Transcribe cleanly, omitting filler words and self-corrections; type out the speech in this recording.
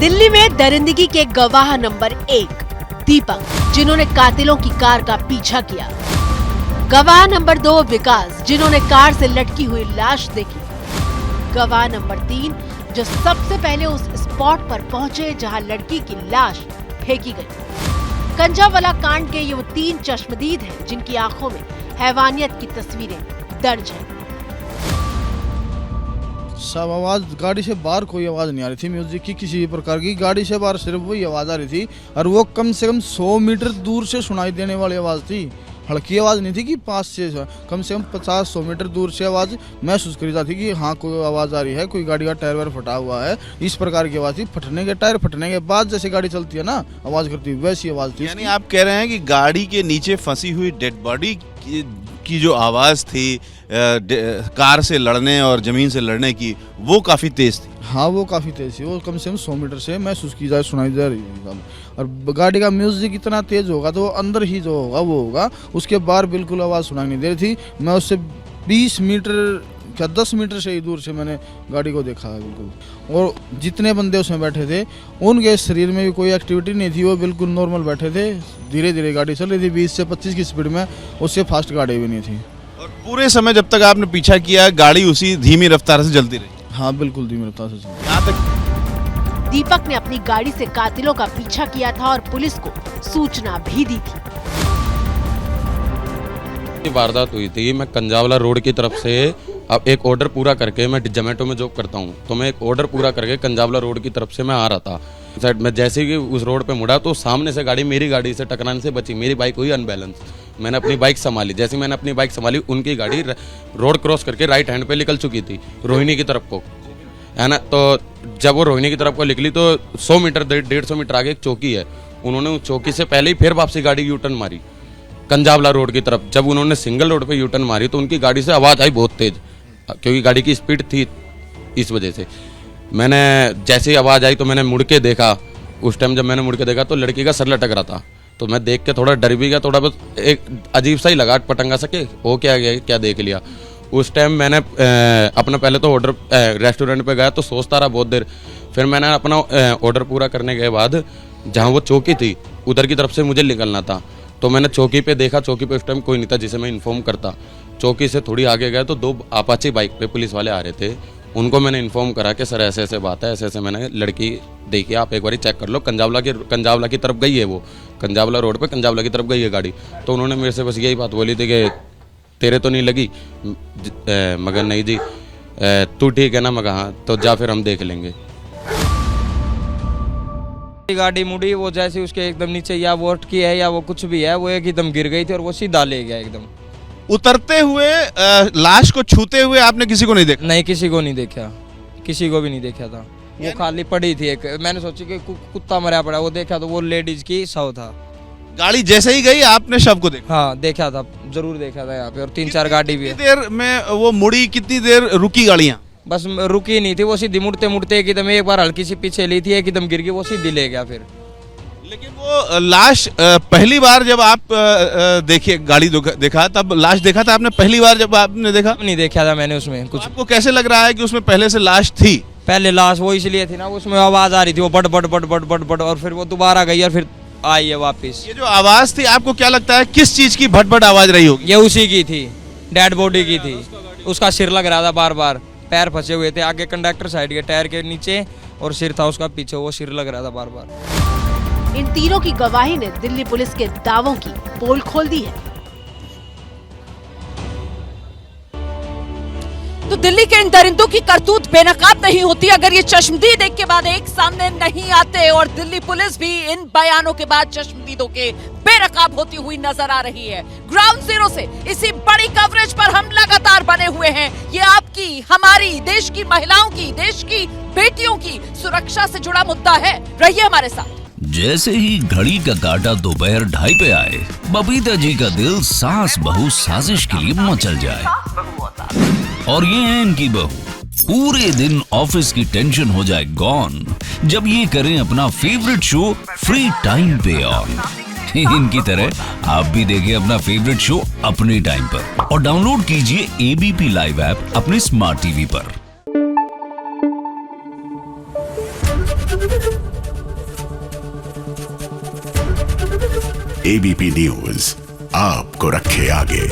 दिल्ली में दरिंदगी के गवाह नंबर 1 दीपक, जिन्होंने कातिलों की कार का पीछा किया। गवाह नंबर 2 विकास, जिन्होंने कार से लटकी हुई लाश देखी। गवाह नंबर 3 जो सबसे पहले उस स्पॉट पर पहुंचे जहां लड़की की लाश फेंकी गई। कंजावाला कांड के ये वो 3 चश्मदीद हैं जिनकी आंखों में हैवानियत की तस्वीरें दर्ज हैं। सब आवाज, गाड़ी से बाहर कोई आवाज नहीं आ रही थी म्यूजिक की, किसी भी प्रकार की। गाड़ी से बाहर सिर्फ वही आवाज आ रही थी और वो कम से कम 100 मीटर दूर से सुनाई देने वाली आवाज थी। हल्की आवाज नहीं थी कि पास से, कम 50-100 मीटर दूर से आवाज महसूस करी जाती कि हाँ कोई आवाज आ रही है, कोई गाड़ी का टायर वायर फटा हुआ है, इस प्रकार की आवाज थी। फटने के टायर फटने के बाद जैसे गाड़ी चलती है ना आवाज करती है, वैसी आवाज थी। यानी आप कह रहे हैं कि गाड़ी के नीचे फंसी हुई डेड बॉडी की जो आवाज थी कार से लड़ने और जमीन से लड़ने की, वो काफी तेज थी। हाँ वो काफ़ी तेज़ थी, वो कम से कम 100 मीटर से महसूस की जाए, सुनाई जा रही है। और गाड़ी का म्यूजिक इतना तेज होगा तो अंदर ही जो होगा वो होगा, उसके बाहर बिल्कुल आवाज़ सुनाई नहीं दे रही थी। मैं उससे 20 मीटर क्या 10 मीटर से ही दूर से मैंने गाड़ी को देखा है बिल्कुल। और जितने बंदे उसमें बैठे थे उनके शरीर में भी कोई एक्टिविटी नहीं थी, वो बिल्कुल नॉर्मल बैठे थे। धीरे धीरे गाड़ी चल रही थी 20 से 25 की स्पीड में, उससे फास्ट गाड़ी भी नहीं थी। और पूरे समय जब तक आपने पीछा किया गाड़ी उसी धीमी रफ्तार से चलती रही? हाँ बिल्कुल धीमी रफ्तार से चलती। यहाँ तक दीपक ने अपनी गाड़ी से कातिलों का पीछा किया था और पुलिस को सूचना भी दी थी। वारदात हुई थी, मैं कंजावला रोड की तरफ से अब एक ऑर्डर पूरा करके, मैं जोमेटो में जॉब करता हूँ, तो मैं एक ऑर्डर पूरा करके कंजावला रोड की तरफ से मैं आ रहा था। साइड में जैसे ही उस रोड पे मुड़ा तो सामने से गाड़ी मेरी गाड़ी से टकराने से बची। मेरी बाइक हुई अनबैलेंस, मैंने अपनी बाइक संभाली। जैसे मैंने अपनी बाइक संभाली, उनकी गाड़ी रोड क्रॉस करके राइट हैंड पे निकल चुकी थी रोहिणी की तरफ को, है ना। तो जब वो रोहिणी की तरफ को निकली तो 100 मीटर 150 मीटर आगे एक चौकी है, उन्होंने उस चौकी से पहले ही फिर वापसी गाड़ी यू टर्न मारी कंजावला रोड की तरफ। जब उन्होंने सिंगल रोड पे यू टर्न मारी तो उनकी गाड़ी से आवाज़ आई बहुत तेज, क्योंकि गाड़ी की स्पीड थी, इस वजह से। मैंने जैसे ही आवाज़ आई तो मैंने मुड़ के देखा। उस टाइम जब मैंने मुड़ के देखा तो लड़की का सर लटक रहा था, तो मैं देख के थोड़ा डर भी गया, थोड़ा बस एक अजीब सा ही लगा, पटंगा सके हो क्या गया, क्या देख लिया। उस टाइम मैंने अपना पहले तो ऑर्डर रेस्टोरेंट पे गया तो सोचता रहा बहुत देर। फिर मैंने अपना ऑर्डर पूरा करने के बाद जहाँ वो चौकी थी उधर की तरफ से मुझे निकलना था, तो मैंने चौकी पे देखा। चौकी पे उस टाइम कोई नहीं था जिसे मैं इन्फॉर्म करता। चौकी से थोड़ी आगे गया तो 2 अपाचे बाइक पे पुलिस वाले आ रहे थे, उनको मैंने इन्फॉर्म करा कि सर ऐसे ऐसे बात है, ऐसे ऐसे मैंने लड़की देखी, आप एक बार चेक कर लो। कंजावला की तरफ गई है, वो कंजावला रोड पे कंजावला की तरफ गई है गाड़ी। तो उन्होंने मेरे से बस यही बात बोली थी कि तेरे तो नहीं लगी? मगर नहीं जी, तू ठीक है ना? मगर हाँ। तो जा फिर हम देख लेंगे। गाड़ी मुड़ी, वो जैसे उसके एकदम नीचे या वो अटकी है या वो कुछ भी है, वो एकदम गिर गई थी और वो सीधा ले गया एकदम। उतरते हुए लाश को छूते हुए आपने किसी को नहीं देखा? नहीं, किसी को नहीं देखा, किसी को भी नहीं देखा था। वो खाली पड़ी थी एक, मैंने सोची कि कुत्ता मरा पड़ा, वो देखा तो वो लेडीज की शव था। गाड़ी जैसे ही गई आपने शव को देखा? हाँ देखा था, जरूर देखा था यहाँ पे। और 3-4 गाड़ी भी है। कितनी देर में वो मुड़ी, कितनी देर रुकी गाड़ियाँ? बस रुकी नहीं थी, वो सीधी मुड़ते मुड़ते एकदम एक बार हल्की सी पीछे ली थी, एकदम गिर गई, वो सीधी ले गया फिर। लेकिन वो लाश पहली बार जब आप देखिए गाड़ी देखा, तब लाश देखा था आपने पहली बार जब आपने देखा? नहीं देखा था मैंने उसमें कुछ। आपको कैसे लग रहा है कि उसमें पहले से लाश थी? पहले लाश वो इसलिए थी ना, उसमें आवाज आ रही थी वो but but but but but but, और फिर वो दोबारा गई और फिर आई है वापस। ये जो आवाज थी आपको क्या लगता है किस चीज की भट भट आवाज रही होगी? ये उसी की थी, डेड बॉडी की थी। उसका सिर लग रहा था बार बार, पैर फंसे हुए थे आगे कंडक्टर साइड के टायर के नीचे, और सिर था उसका पीछे, वो सिर लग रहा था बार बार। इन तीनों की गवाही ने दिल्ली पुलिस के दावों की पोल खोल दी है। तो दिल्ली के इन दरिंदों की करतूत बेनकाब नहीं होती अगर ये चश्मदीद एक के बाद एक सामने नहीं आते, और दिल्ली पुलिस भी इन बयानों के बाद चश्मदीदों के बेनकाब होती हुई नजर आ रही है। ग्राउंड जीरो से इसी बड़ी कवरेज पर हम लगातार बने हुए हैं। ये आपकी, हमारी, देश की महिलाओं की, देश की बेटियों की सुरक्षा से जुड़ा मुद्दा है। रहिए हमारे साथ। जैसे ही घड़ी का काटा दोपहर 2:30 पे आए, बबीता जी का दिल सास बहू साजिश के लिए मचल जाए। और ये है इनकी बहू, पूरे दिन ऑफिस की टेंशन हो जाए गॉन जब ये करें अपना फेवरेट शो फ्री टाइम पे ऑन। इनकी तरह आप भी देखिए अपना फेवरेट शो अपने टाइम पर और डाउनलोड कीजिए ABP लाइव ऐप अपने स्मार्ट टीवी पर। एबीपी न्यूज आपको रखे आगे।